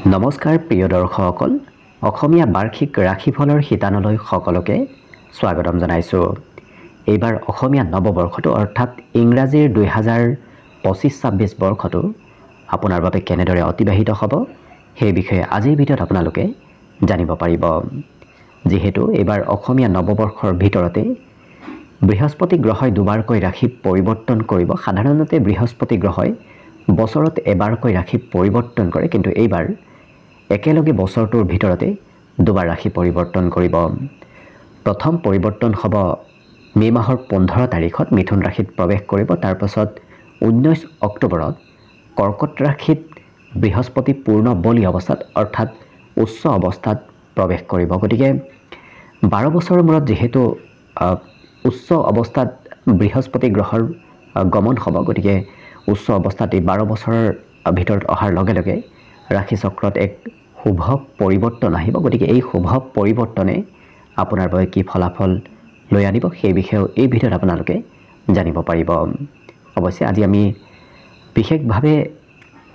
নমস্কাৰ প্ৰিয় দৰ্শকসকল অসমীয়া বাৰ্ষিক ৰাশিফলৰ শিতানলৈ সকলোকে স্বাগতম জনাইছোঁ। এইবাৰ অসমীয়া নৱবৰ্ষটো অৰ্থাৎ ইংৰাজীৰ 2025-26 বৰ্ষটো আপোনাৰ বাবে কেনেদৰে অতিবাহিত হ'ব সেই বিষয়ে আজিৰ ভিডিঅ'ত আপোনালোকে জানিব পাৰিব। যিহেতু এইবাৰ অসমীয়া নৱবৰ্ষৰ ভিতৰতে বৃহস্পতি গ্ৰহই দুবাৰকৈ ৰাশি পৰিৱৰ্তন কৰিব। সাধাৰণতে বৃহস্পতি গ্ৰহই বছৰত এবাৰকৈ ৰাশি পৰিৱৰ্তন কৰে, কিন্তু এইবাৰ একেলগে বছৰটোৰ ভিতৰতে দুবাৰ ৰাশি পৰিৱৰ্তন কৰিব। প্ৰথম পৰিৱৰ্তন হ'ব মে মাহৰ 15 তাৰিখত মিথুন ৰাশিত প্ৰৱেশ কৰিব। তাৰ পাছত 19 অক্টোবৰত কৰ্কট ৰাশিত বৃহস্পতি পূৰ্ণ বলি অৱস্থাত অৰ্থাৎ উচ্চ অৱস্থাত প্ৰৱেশ কৰিব। গতিকে 12 বছৰৰ মূৰত যিহেতু উচ্চ অৱস্থাত বৃহস্পতি গ্ৰহৰ গমন হ'ব, গতিকে উচ্চ অৱস্থাত এই 12 বছৰৰ ভিতৰত অহাৰ লগে লগে ৰাশি চক্ৰত এক শুভ পৰিৱৰ্তন আহিব। গতিকে এই শুভ পৰিৱৰ্তনে আপোনাৰ বাবে কি ফলাফল লৈ আনিব সেই বিষয়েও এই ভিডিঅ'ত আপোনালোকে জানিব পাৰিব। অৱশ্যে আজি আমি বিশেষভাৱে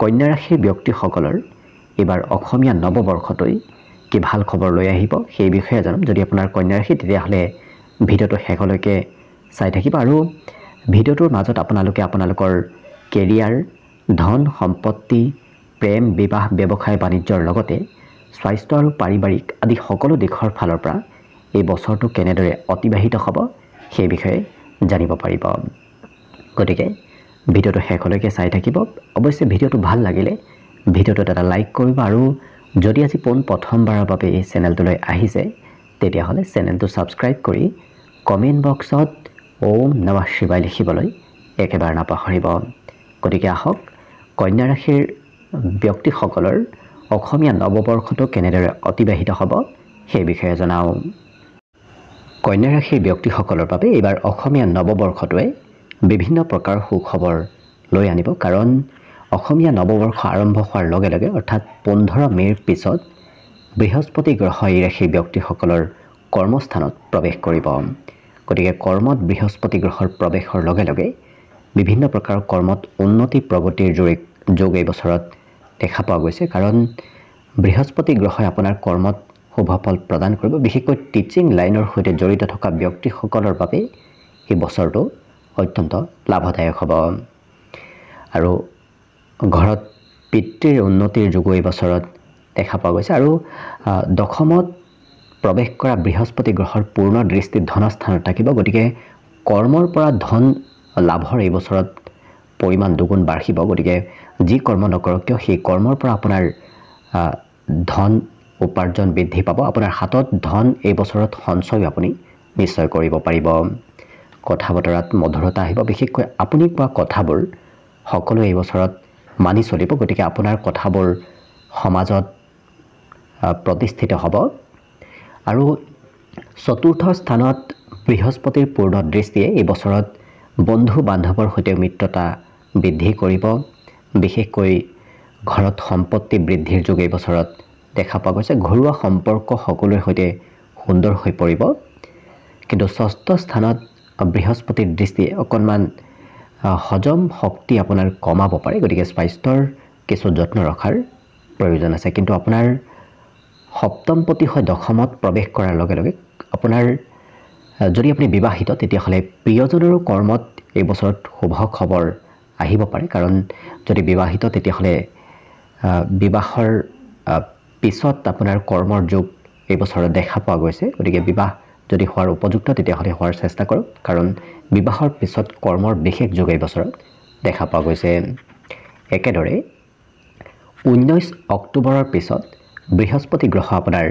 কন্যা ৰাশিৰ ব্যক্তিসকলৰ এইবাৰ অসমীয়া নৱবৰ্ষটোই কি ভাল খবৰ লৈ আহিব সেই বিষয়ে জানিম। যদি আপোনাৰ কন্যা ৰাশি তেতিয়াহ'লে ভিডিঅ'টো শেষলৈকে চাই থাকিব আৰু ভিডিঅ'টোৰ মাজত আপোনালোকে আপোনালোকৰ কেৰিয়াৰ, ধন সম্পত্তি, প্ৰেম, বিবাহ, ব্যৱসায় বাণিজ্যৰ লগতে স্বাস্থ্য আৰু পাৰিবাৰিক আদি সকলো দিশৰ ফালৰ পৰা এই বছৰটো কেনেদৰে অতিবাহিত হ'ব সেই বিষয়ে জানিব পাৰিব। গতিকে ভিডিঅ'টো শেষলৈকে চাই থাকিব। অৱশ্যে ভিডিঅ'টো ভাল লাগিলে ভিডিঅ'টোত এটা লাইক কৰিব আৰু যদি আজি প্ৰথমবাৰৰ বাবে এই চেনেলটোলৈ আহিছে তেতিয়াহ'লে চেনেলটো ছাবস্ক্ৰাইব কৰি কমেণ্ট বক্সত ওম নমঃ শিৱায় লিখিবলৈ একেবাৰে নাপাহৰিব। গতিকে আহক কন্যা ৰাশিৰ ব্যক্তিসকলৰ অসমীয়া নৱবৰ্ষটো কেনেদৰে অতিবাহিত হ'ব সেই বিষয়ে জনাওঁ। কন্যা ৰাশিৰ ব্যক্তিসকলৰ বাবে এইবাৰ অসমীয়া নৱবৰ্ষটোৱে বিভিন্ন প্ৰকাৰৰ সুখবৰ লৈ আনিব। কাৰণ অসমীয়া নৱবৰ্ষ আৰম্ভ হোৱাৰ লগে লগে অৰ্থাৎ 15 মে'ৰ পিছত বৃহস্পতি গ্ৰহই এই ৰাশিৰ ব্যক্তিসকলৰ কৰ্মস্থানত প্ৰৱেশ কৰিব। গতিকে কৰ্মত বৃহস্পতি গ্ৰহৰ প্ৰৱেশৰ লগে লগে বিভিন্ন প্ৰকাৰৰ কৰ্মত উন্নতি প্ৰগতিৰ যোগ এই বছৰত দেখা পোৱা গৈছে। কাৰণ বৃহস্পতি গ্ৰহই আপোনাৰ কৰ্মত শুভ ফল প্ৰদান কৰিব। বিশেষকৈ টিচিং লাইনৰ সৈতে জড়িত থকা ব্যক্তিসকলৰ বাবে এই বছৰটো অত্যন্ত লাভদায়ক হ'ব আৰু ঘৰত পিতৃৰ উন্নতিৰ যোগো এই বছৰত দেখা পোৱা গৈছে। আৰু দশমত প্ৰৱেশ কৰা বৃহস্পতি গ্ৰহৰ পূৰ্ণ দৃষ্টি ধনস্থানত থাকিব। গতিকে কৰ্মৰ পৰা ধন লাভৰ এই বছৰত পৰিমাণ দুগুণ বাঢ়িব। গতিকে যি কৰ্ম নকৰক কিয় সেই কৰ্মৰ পৰা আপোনাৰ ধন উপাৰ্জন বৃদ্ধি পাব। আপোনাৰ হাতত ধন এই বছৰত সঞ্চয় আপুনি নিশ্চয় কৰিব পাৰিব। কথা বতৰাত মধুৰতা আহিব। বিশেষকৈ আপুনি কোৱা কথাবোৰ সকলোৱে এই বছৰত মানি চলিব। গতিকে আপোনাৰ কথাবোৰ সমাজত প্ৰতিষ্ঠিত হ'ব। আৰু চতুৰ্থ স্থানত বৃহস্পতিৰ পূৰ্ণ দৃষ্টিয়ে এই বছৰত বন্ধু বান্ধৱৰ সৈতে মিত্ৰতা বৃদ্ধি কৰিব। বিশেষকৈ ঘৰত সম্পত্তি বৃদ্ধিৰ যোগ এই বছৰত দেখা পোৱা গৈছে। ঘৰুৱা সম্পৰ্ক সকলোৰে সৈতে সুন্দৰ হৈ পৰিব। কিন্তু ষষ্ঠ স্থানত বৃহস্পতিৰ দৃষ্টিয়ে অকণমান হজম শক্তি আপোনাৰ কমাব পাৰে। গতিকে স্বাস্থ্যৰ কিছু যত্ন ৰখাৰ প্ৰয়োজন আছে। কিন্তু আপোনাৰ সপ্তমপতি হৈ দশমত প্ৰৱেশ কৰাৰ লগে লগে আপোনাৰ যদি আপুনি বিবাহিত তেতিয়াহ'লে প্ৰিয়জনৰো কৰ্মত এই বছৰত শুভ খবৰ আহিব পাৰে। কাৰণ যদি বিবাহিত তেতিয়াহ'লে বিবাহৰ পিছত আপোনাৰ কৰ্মৰ যোগ এই বছৰত দেখা পোৱা গৈছে। গতিকে বিবাহ যদি হোৱাৰ উপযুক্ত তেতিয়াহ'লে হোৱাৰ চেষ্টা কৰক। কাৰণ বিবাহৰ পিছত কৰ্মৰ বিশেষ যোগ এই বছৰত দেখা পোৱা গৈছে। একেদৰে 19 অক্টোবৰৰ পিছত বৃহস্পতি গ্ৰহ আপোনাৰ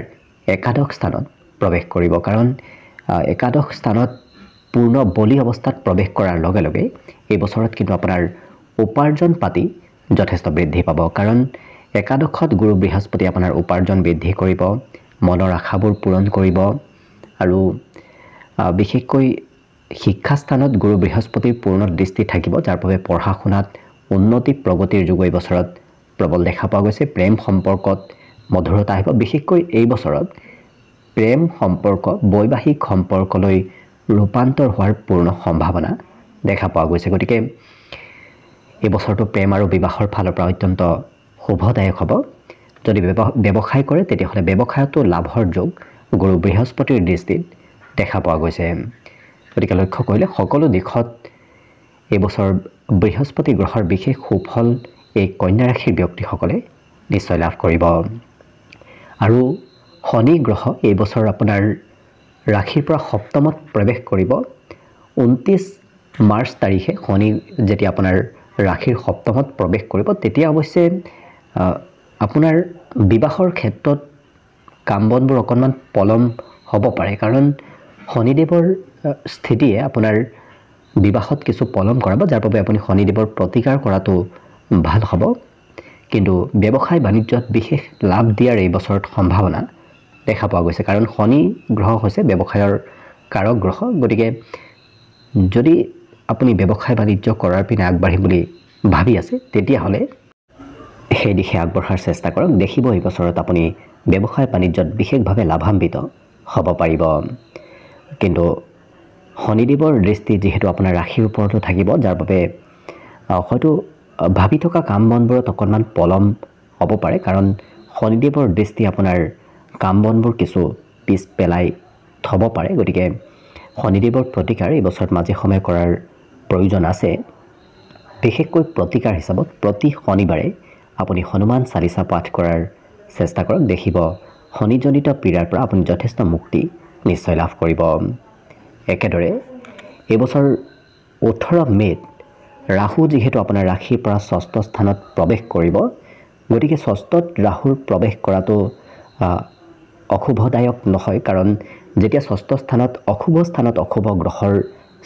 একাদশ স্থানত প্ৰৱেশ কৰিব। কাৰণ একাদশ স্থানত পূৰ্ণ বলি অৱস্থাত প্ৰৱেশ কৰাৰ লগে লগে এই বছৰত কিন্তু আপোনাৰ উপাৰ্জন পাতি যথেষ্ট বৃদ্ধি পাব। কাৰণ একাদশত গুৰু বৃহস্পতি আপোনাৰ উপাৰ্জন বৃদ্ধি কৰিব, মনৰ আশাবোৰ পূৰণ কৰিব। আৰু বিশেষকৈ শিক্ষাস্থানত গুৰু বৃহস্পতিৰ পূৰ্ণ দৃষ্টি থাকিব, যাৰ বাবে পঢ়া শুনাত উন্নতি প্ৰগতিৰ যোগ এই বছৰত প্ৰবল দেখা পোৱা গৈছে। প্ৰেম সম্পৰ্কত মধুৰতা আহিব। বিশেষকৈ এই বছৰত প্ৰেম সম্পৰ্ক বৈবাহিক সম্পৰ্কলৈ ৰূপান্তৰ হোৱাৰ পূৰ্ণ সম্ভাৱনা দেখা পোৱা গৈছে। গতিকে এই বছৰটো প্ৰেম আৰু বিবাহৰ ফালৰ পৰা অত্যন্ত শুভদায়ক হ'ব। যদি ব্যৱসায় কৰে তেতিয়াহ'লে ব্যৱসায়তো লাভৰ যোগ গুৰু বৃহস্পতিৰ দৃষ্টিত দেখা পোৱা গৈছে। গতিকে লক্ষ্য কৰিলে সকলো দিশত এই বছৰ বৃহস্পতি গ্ৰহৰ বিশেষ সুফল এই কন্যা ৰাশিৰ ব্যক্তিসকলে নিশ্চয় লাভ কৰিব। আৰু শনি গ্ৰহ এই বছৰ আপোনাৰ ৰাশিৰ পৰা সপ্তমত প্ৰৱেশ কৰিব। 29 মাৰ্চ তাৰিখে শনি যেতিয়া আপোনাৰ ৰাশিৰ সপ্তমত প্ৰৱেশ কৰিব তেতিয়া অৱশ্যে আপোনাৰ বিবাহৰ ক্ষেত্ৰত কাম বনবোৰ অকণমান পলম হ'ব পাৰে, কাৰণ শনিদেৱৰ স্থিতিয়ে আপোনাৰ বিবাহত কিছু পলম কৰাব, যাৰ বাবে আপুনি শনিদেৱৰ প্ৰতিকাৰ কৰাটো ভাল হ'ব। কিন্তু ব্যৱসায় বাণিজ্যত বিশেষ লাভ দিয়াৰ এই বছৰত সম্ভাৱনা দেখা পোৱা গৈছে, কাৰণ শনি গ্ৰহ হৈছে ব্যৱসায়ৰ কাৰক গ্ৰহ। গতিকে যদি আপুনি ব্যৱসায় বাণিজ্য কৰাৰ পিনে আগবাঢ়িম বুলি ভাবি আছে তেতিয়াহ'লে সেই দিশে আগবঢ়াৰ চেষ্টা কৰক। দেখিব এই বছৰত আপুনি ব্যৱসায় বাণিজ্যত বিশেষভাৱে লাভান্বিত হ'ব পাৰিব। কিন্তু শনিদেৱৰ দৃষ্টি যিহেতু আপোনাৰ ৰাশিৰ ওপৰতো থাকিব, যাৰ বাবে হয়তো ভাবি থকা কাম বনবোৰত অকণমান পলম হ'ব পাৰে, কাৰণ শনিদেৱৰ দৃষ্টি আপোনাৰ কাম বনবোৰ কিছু পিছ পেলাই থ'ব পাৰে। গতিকে শনিদেৱৰ প্ৰতিকাৰ এই বছৰত মাজে সময়ে কৰাৰ প্ৰয়োজন আছে। বিশেষকৈ প্ৰতিকাৰ হিচাপত প্ৰতি শনিবাৰে আপুনি হনুমান চালিচা পাঠ কৰাৰ চেষ্টা কৰক। দেখিব শনিজনিত পীড়াৰ পৰা আপুনি যথেষ্ট মুক্তি নিশ্চয় লাভ কৰিব। একেদৰে এইবছৰ 18 মে'ত ৰাহু যিহেতু আপোনাৰ ৰাশিৰ পৰা ষষ্ঠ স্থানত প্ৰৱেশ কৰিব, গতিকে ষষ্ঠত ৰাহুৰ প্ৰৱেশ কৰাটো অশুভদায়ক নহয়, কাৰণ যেতিয়া ষষ্ঠ স্থানত অশুভ গ্ৰহৰ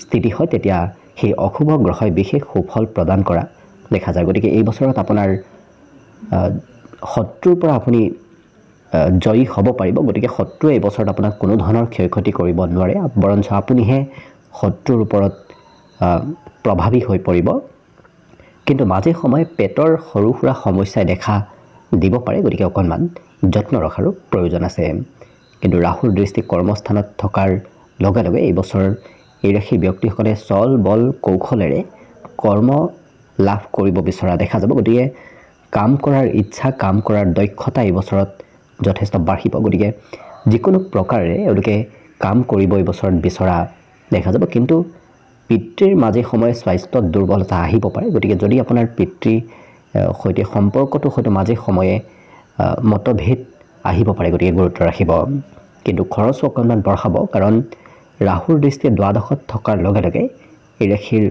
স্থিতি হয় তেতিয়া সেই অশুভ গ্ৰহই বিশেষ সুফল প্ৰদান কৰা দেখা যায়। গতিকে এই বছৰত আপোনাৰ শত্ৰুৰ পৰা আপুনি জয়ী হ'ব পাৰিব। গতিকে শত্ৰুৱে এই বছৰত আপোনাক কোনো ধৰণৰ ক্ষয় ক্ষতি কৰিব নোৱাৰে, বৰঞ্চ আপুনিহে শত্ৰুৰ ওপৰত প্ৰভাৱী হৈ পৰিব। কিন্তু মাজে সময়ে পেটৰ সৰু সুৰা সমস্যাই দেখা দিব পাৰে, গতিকে অকণমান যত্ন ৰখাৰো প্ৰয়োজন আছে। কিন্তু ৰাহুৰ দৃষ্টি কৰ্মস্থানত থকাৰ লগে লগে এই বছৰ এই ৰাশিৰ ব্যক্তিসকলে চল বল কৌশলেৰে কৰ্ম লাভ কৰিব বিচৰা দেখা যাব। গতিকে কাম কৰাৰ ইচ্ছা, কাম কৰাৰ দক্ষতা এই বছৰত যথেষ্ট বাঢ়িব। গতিকে যিকোনো প্ৰকাৰে এওঁলোকে কাম কৰিব এই বছৰত বিচৰা দেখা যাব। কিন্তু পিতৃৰ মাজে সময়ে স্বাস্থ্যত দুৰ্বলতা আহিব পাৰে, গতিকে যদি আপোনাৰ পিতৃৰ সৈতে সম্পৰ্কটো হয়তো মাজে সময়ে মতভেদ আহিব পাৰে, গতিকে গুৰুত্ব ৰাখিব। কিন্তু খৰচো অকণমান বঢ়াব, কাৰণ ৰাহুৰ দৃষ্টিয়ে দ্বাদশত থকাৰ লগে লগে এই ৰাশিৰ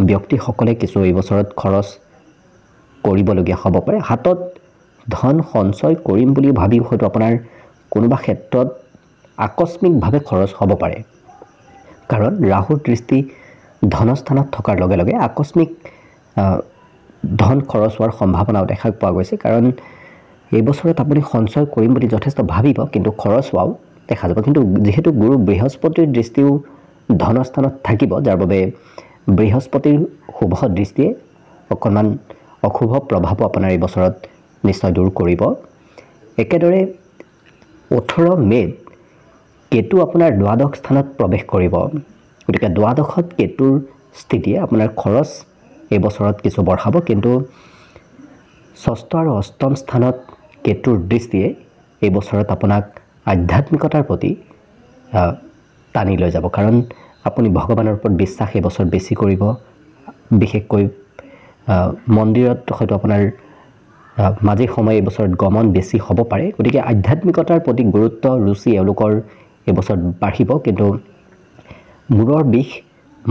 ব্যক্তিসকলে কিছু এই বছৰত খৰচ কৰিবলগীয়া হ'ব পাৰে। হাতত ধন সঞ্চয় কৰিম বুলি ভাবি হয়তো আপোনাৰ কোনোবা ক্ষেত্ৰত আকস্মিকভাৱে খৰচ হ'ব পাৰে, কাৰণ ৰাহুৰ দৃষ্টি ধনস্থানত থকাৰ লগে লগে আকস্মিক ধন খৰচ হোৱাৰ সম্ভাৱনাও দেখা পোৱা গৈছে। কাৰণ এই বছৰত আপুনি সঞ্চয় কৰিম বুলি যথেষ্ট ভাবিব, কিন্তু খৰচ হোৱাও দেখা যাব। কিন্তু যিহেতু গুৰু বৃহস্পতিৰ দৃষ্টিও ধনস্থানত থাকিব, যাৰ বাবে বৃহস্পতিৰ শুভ দৃষ্টিয়ে অকণমান অশুভ প্ৰভাৱো আপোনাৰ এই বছৰত নিশ্চয় দূৰ কৰিব। একেদৰে 18 মে'ত কেতু আপোনাৰ দ্বাদশ স্থানত প্ৰৱেশ কৰিব। গতিকে দ্বাদশত কেতুৰ স্থিতিয়ে আপোনাৰ খৰচ এই বছৰত কিছু বঢ়াব, কিন্তু ষষ্ঠ আৰু অষ্টম স্থানত কেতুৰ দৃষ্টিয়ে এই বছৰত আপোনাক আধ্যাত্মিকতাৰ প্ৰতি টানি লৈ যাব, কাৰণ আপুনি ভগৱানৰ ওপৰত বিশ্বাস এই বছৰত বেছি কৰিব। বিশেষকৈ মন্দিৰত হয়তো আপোনাৰ মাজে সময়ে এই বছৰত গমন বেছি হ'ব পাৰে। গতিকে আধ্যাত্মিকতাৰ প্ৰতি গুৰুত্ব ৰুচি এওঁলোকৰ এই বছৰত বাঢ়িব, কিন্তু মূৰৰ বিষ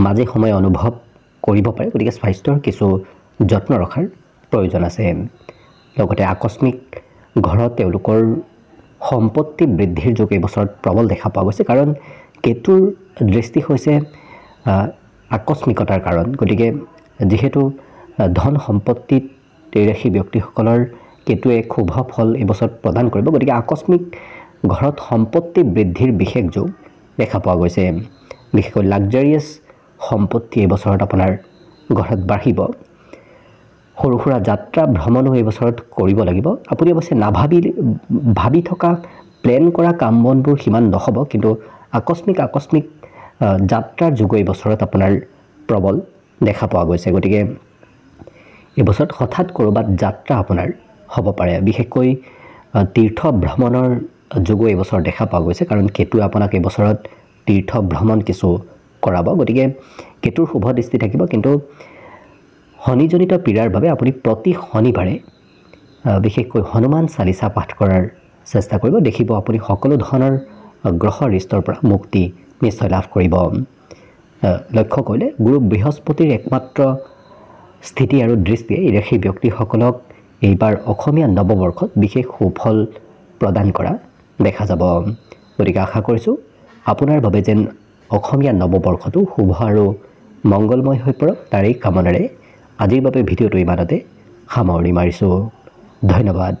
মাজে সময়ে অনুভৱ কৰিব পাৰে। গতিকে স্বাস্থ্যৰ কিছু যত্ন ৰখাৰ প্ৰয়োজন আছে। লগতে আকস্মিক ঘৰত তেওঁলোকৰ সম্পত্তি বৃদ্ধিৰ যোগ এই বছৰত প্ৰবল দেখা পোৱা গৈছে, কাৰণ কেতুৰ দৃষ্টি হৈছে আকস্মিকতাৰ কাৰণ। গতিকে যিহেতু ধন সম্পত্তিত এই ৰাশি ব্যক্তিসকলৰ কেতুৱে শুভ ফল এই বছৰত প্ৰদান কৰিব, গতিকে আকস্মিক ঘৰত সম্পত্তি বৃদ্ধিৰ বিশেষ যোগ দেখা পোৱা গৈছে। বিশেষকৈ লাক্সাৰিয়াছ সম্পত্তি এই বছৰত আপোনাৰ ঘৰত বাঢ়িব। সৰু সুৰা যাত্ৰা ভ্ৰমণো এই বছৰত কৰিব লাগিব। আপুনি অৱশ্যে ভাবি থকা প্লেন কৰা কাম বনবোৰ সিমান নহ'ব, কিন্তু আকস্মিক যাত্ৰাৰ যোগ এই বছৰত আপোনাৰ প্ৰবল দেখা পোৱা গৈছে। গতিকে এই বছৰত হঠাৎ ক'ৰবাত যাত্ৰা আপোনাৰ হ'ব পাৰে। বিশেষকৈ তীৰ্থ ভ্ৰমণৰ যোগো এইবছৰ দেখা পোৱা গৈছে, কাৰণ কেতুৱে আপোনাক এইবছৰত তীৰ্থ ভ্ৰমণ কিছু কৰাব। গতিকে কেতুৰ শুভ দৃষ্টি থাকিব, কিন্তু শনিজনিত পীড়াৰ বাবে আপুনি প্ৰতি শনিবাৰে বিশেষকৈ হনুমান চালিচা পাঠ কৰাৰ চেষ্টা কৰিব। দেখিব আপুনি সকলো ধৰণৰ গ্ৰহ ৰিষ্টৰ পৰা মুক্তি নিশ্চয় লাভ কৰিব। লক্ষ্য কৰিলে গুৰু বৃহস্পতিৰ একমাত্ৰ স্থিতি আৰু দৃষ্টিয়ে সেই ব্যক্তিসকলক এইবাৰ অসমীয়া নৱবৰ্ষত বিশেষ সুফল প্ৰদান কৰা দেখা যাব। গতিকে আশা কৰিছোঁ আপোনাৰ বাবে যেন অসমীয়া নৱবৰ্ষটো শুভ আৰু মংগলময় হৈ পৰক, তাৰেই কামনাৰে আজিৰ বাবে ভিডিঅ'টো ইমানতে সামৰণি মাৰিছোঁ। ধন্যবাদ।